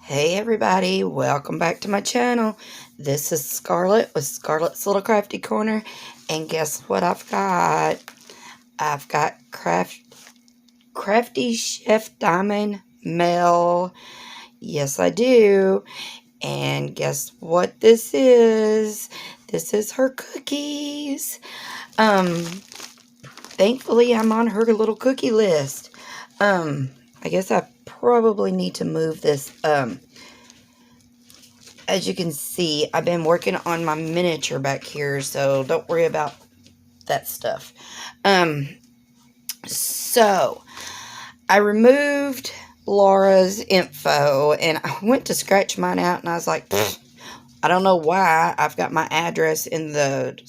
Hey everybody, welcome back to my channel. This is Scarlet with Scarlet's Little Crafty Corner, and guess what I've got? I've got Crafty Chefdiamond Mel. Yes, I do. And guess what this is? This is her cookies. Thankfully I'm on her little cookie list. I guess I probably need to move this. As you can see, I've been working on my miniature back here, so don't worry about that stuff. So I removed Laura's info, and I went to scratch mine out, and I was like, I don't know why I've got my address in the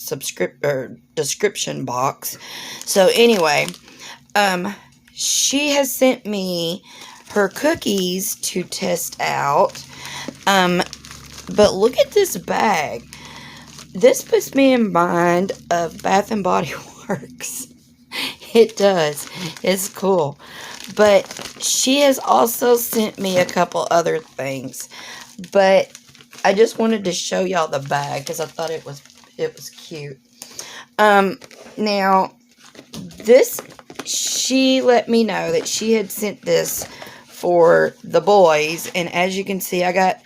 description box. So anyway, she has sent me her cookies to test out. But look at this bag. This puts me in mind of Bath and Body Works. It does. It's cool. But she has also sent me a couple other things. But I just wanted to show y'all the bag because I thought it was cute. Now this, she let me know that she had sent this for the boys, and as you can see, I got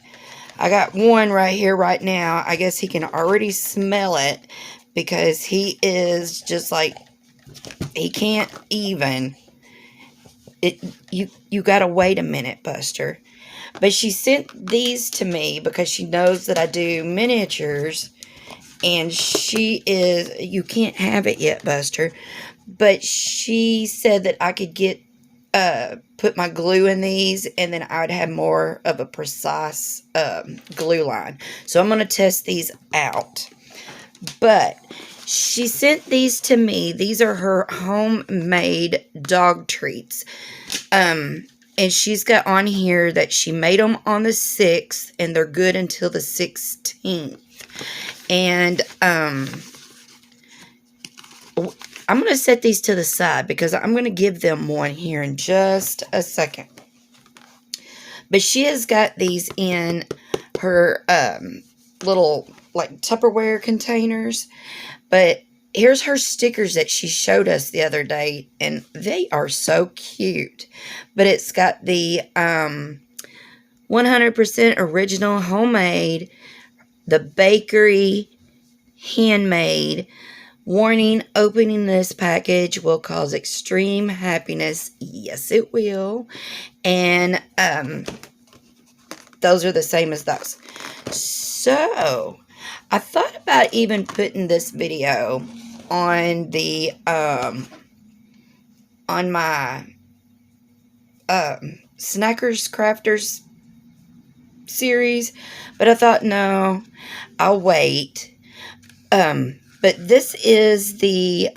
one right here right now. I guess he can already smell it because he is just like, he can't even. You gotta wait a minute, Buster. But she sent these to me because she knows that I do miniatures, and she is, you can't have it yet, Buster, but she said that I could get put my glue in these, and then I would have more of a precise glue line. So I'm going to test these out. But she sent these to me. These are her homemade dog treats. And she's got on here that she made them on the 6th, and they're good until the 16th. And I'm going to set these to the side because I'm going to give them one here in just a second. But she has got these in her little like Tupperware containers. But here's her stickers that she showed us the other day, and they are so cute. But it's got the 100% original homemade, the bakery handmade. Warning, opening this package will cause extreme happiness. Yes, it will. And those are the same as those. So, I thought about even putting this video on the on my Snackers Crafters series, but I thought no, I'll wait. But this is the,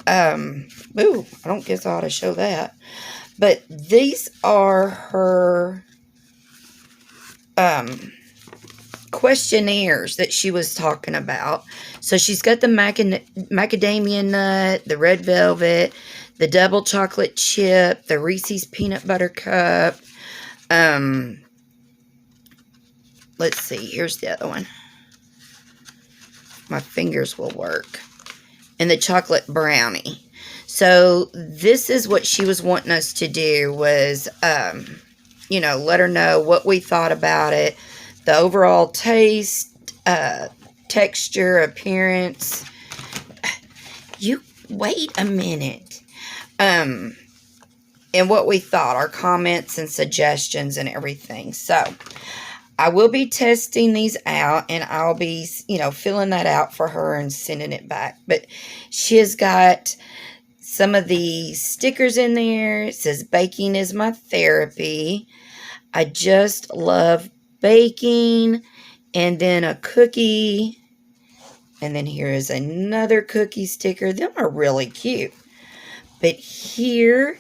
ooh, I don't guess I ought to show that. But these are her questionnaires that she was talking about. So she's got the macadamia nut, the red velvet, the double chocolate chip, the Reese's peanut butter cup. Let's see, here's the other one. My fingers will work. And the chocolate brownie. So this is what she was wanting us to do was, you know, let her know what we thought about it, the overall taste, texture, appearance. You wait a minute. And what we thought, our comments and suggestions and everything. So I will be testing these out, and I'll be, you know, filling that out for her and sending it back. But she has got some of the stickers in there. It says, baking is my therapy. I just love baking. And then a cookie. And then here is another cookie sticker. Them are really cute. But here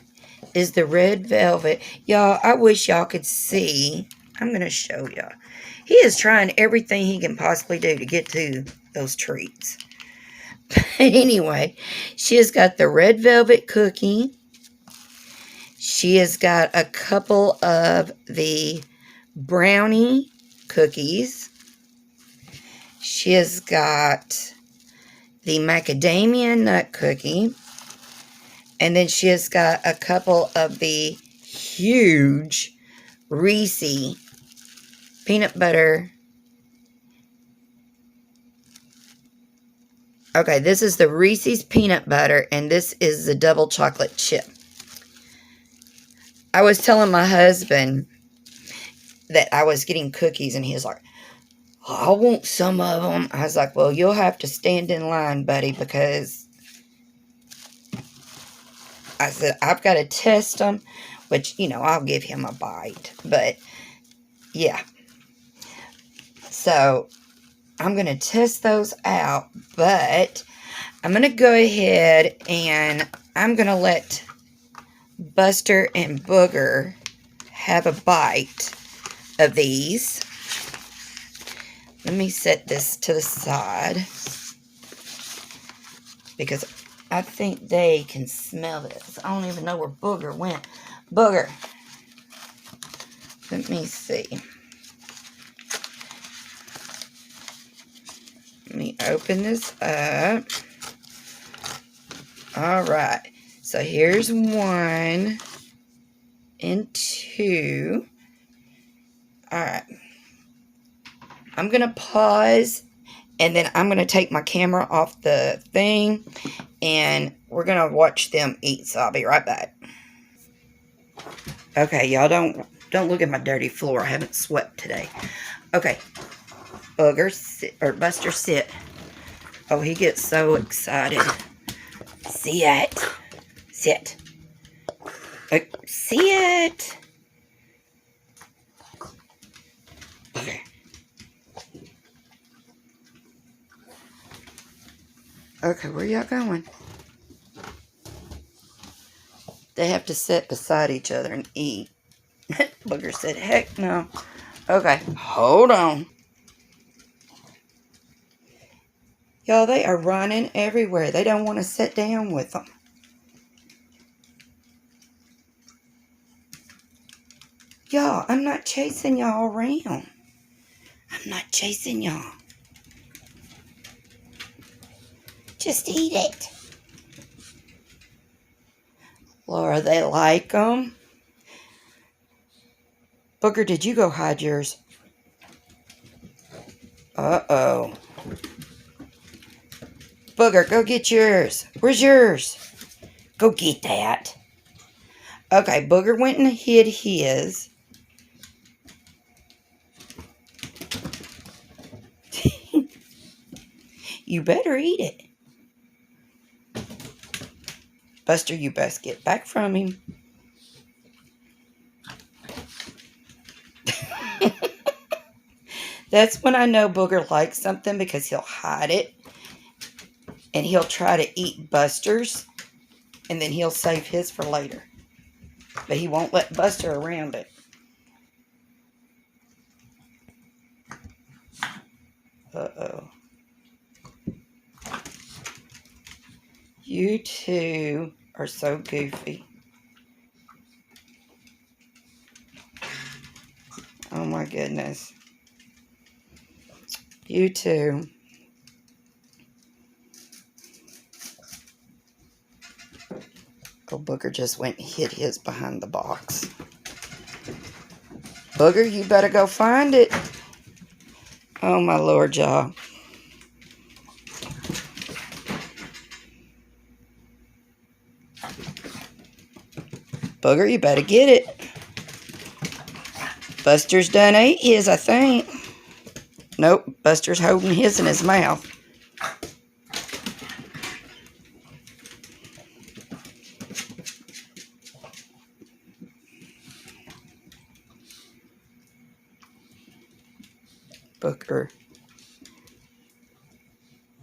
is the red velvet. Y'all, I wish y'all could see. I'm going to show y'all. He is trying everything he can possibly do to get to those treats. But anyway, she has got the red velvet cookie. She has got a couple of the brownie cookies. She has got the macadamia nut cookie. And then she has got a couple of the huge Reese peanut butter. Okay, this is the Reese's peanut butter, and this is the double chocolate chip. I was telling my husband that I was getting cookies, and he was like, I want some of them. I was like, well, you'll have to stand in line, buddy, because I said, I've got to test them, which, you know, I'll give him a bite. But, yeah. So, I'm going to test those out, but I'm going to go ahead and I'm going to let Buster and Booger have a bite of these. Let me set this to the side because I think they can smell this. I don't even know where Booger went. Booger. Let me see. Let me open this up. Alright. So here's 1 and 2. Alright. I'm going to pause. And then I'm going to take my camera off the thing. And we're going to watch them eat. So I'll be right back. Okay, y'all don't look at my dirty floor. I haven't swept today. Okay. Booger, sit, or Buster, sit. Oh, he gets so excited. Sit. Sit. Sit. Okay. Okay, where y'all going? They have to sit beside each other and eat. Booger said, heck no. Okay, hold on. Y'all, they are running everywhere. They don't want to sit down with them. Y'all, I'm not chasing y'all around. I'm not chasing y'all. Just eat it. Laura, they like them. Booger, did you go hide yours? Uh-oh. Booger, go get yours. Where's yours? Go get that. Okay, Booger went and hid his. You better eat it. Buster, you best get back from him. That's when I know Booger likes something because he'll hide it. And he'll try to eat Buster's. And then he'll save his for later. But he won't let Buster around it. Uh-oh. You two are so goofy. Oh my goodness. You two. Oh, Booger just went and hid his behind the box. Booger, you better go find it. Oh my Lord, y'all. Booger, you better get it. Buster's done ate his, I think. Nope, Buster's holding his in his mouth. Booger.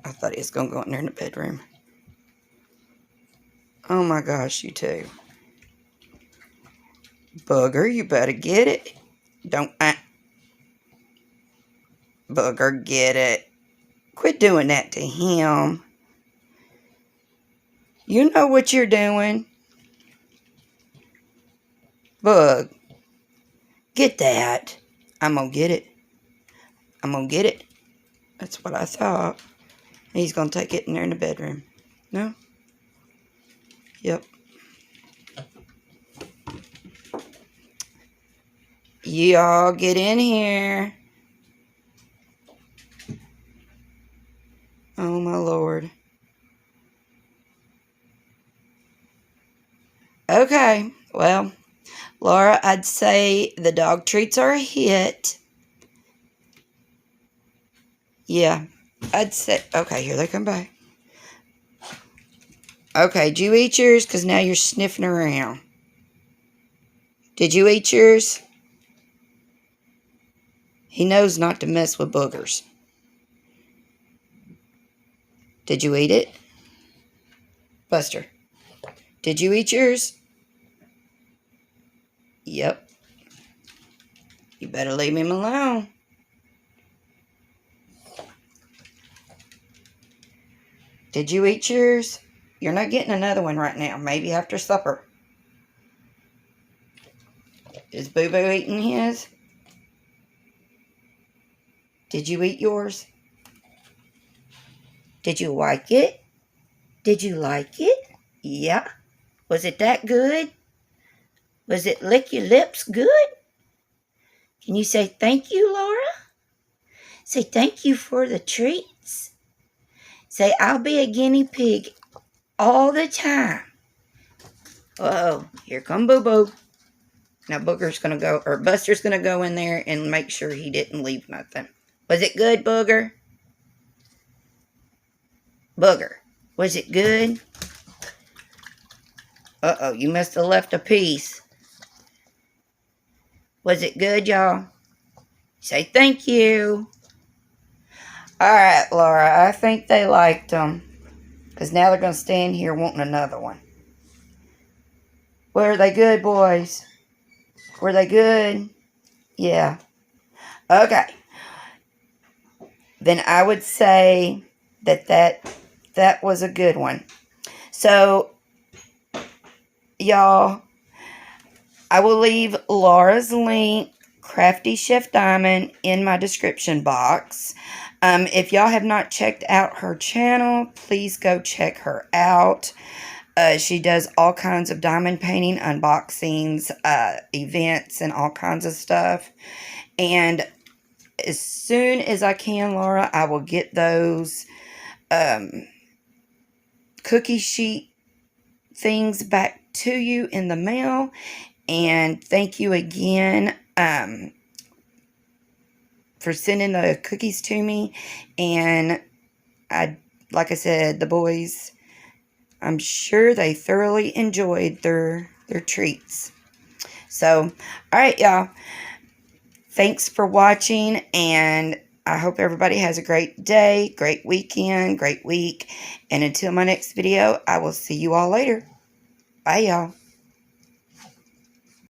I thought he was going to go in there in the bedroom. Oh my gosh, you two. Booger, you better get it. Don't. Booger, get it. Quit doing that to him. You know what you're doing. Bug. Get that. I'm going to get it. I'm going to get it. That's what I thought. He's going to take it in there in the bedroom. No? Yep. Y'all get in here. Oh, my Lord. Okay. Well, Laura, I'd say the dog treats are a hit. Yeah. I'd say... Okay, here they come back. Okay, did you eat yours? Because now you're sniffing around. Did you eat yours? He knows not to mess with boogers. Did you eat it? Buster, did you eat yours? Yep. You better leave him alone. Did you eat yours? You're not getting another one right now. Maybe after supper. Is Boo Boo eating his? Did you eat yours? Did you like it? Did you like it? Yeah. Was it that good? Was it lick your lips good? Can you say thank you, Laura? Say thank you for the treats. Say I'll be a guinea pig all the time. Uh-oh, here come Boo Boo. Now Booger's going to go, or Buster's going to go in there and make sure he didn't leave nothing. Was it good, Booger? Booger, was it good? Uh-oh, you must have left a piece. Was it good, y'all? Say thank you. Alright, Laura, I think they liked them. Because now they're going to stand here wanting another one. Were they good, boys? Were they good? Yeah. Okay. Then I would say that was a good one. So, y'all, I will leave Laura's link, Crafty Chefdiamond, in my description box. If y'all have not checked out her channel, please go check her out. She does all kinds of diamond painting, unboxings, events, and all kinds of stuff. And as soon as I can, Laura, I will get those cookie sheet things back to you in the mail. And thank you again for sending the cookies to me. And like I said, the boys, I'm sure they thoroughly enjoyed their treats. So, alright, y'all. Thanks for watching, and I hope everybody has a great day, great weekend, great week. And until my next video, I will see you all later. Bye, y'all.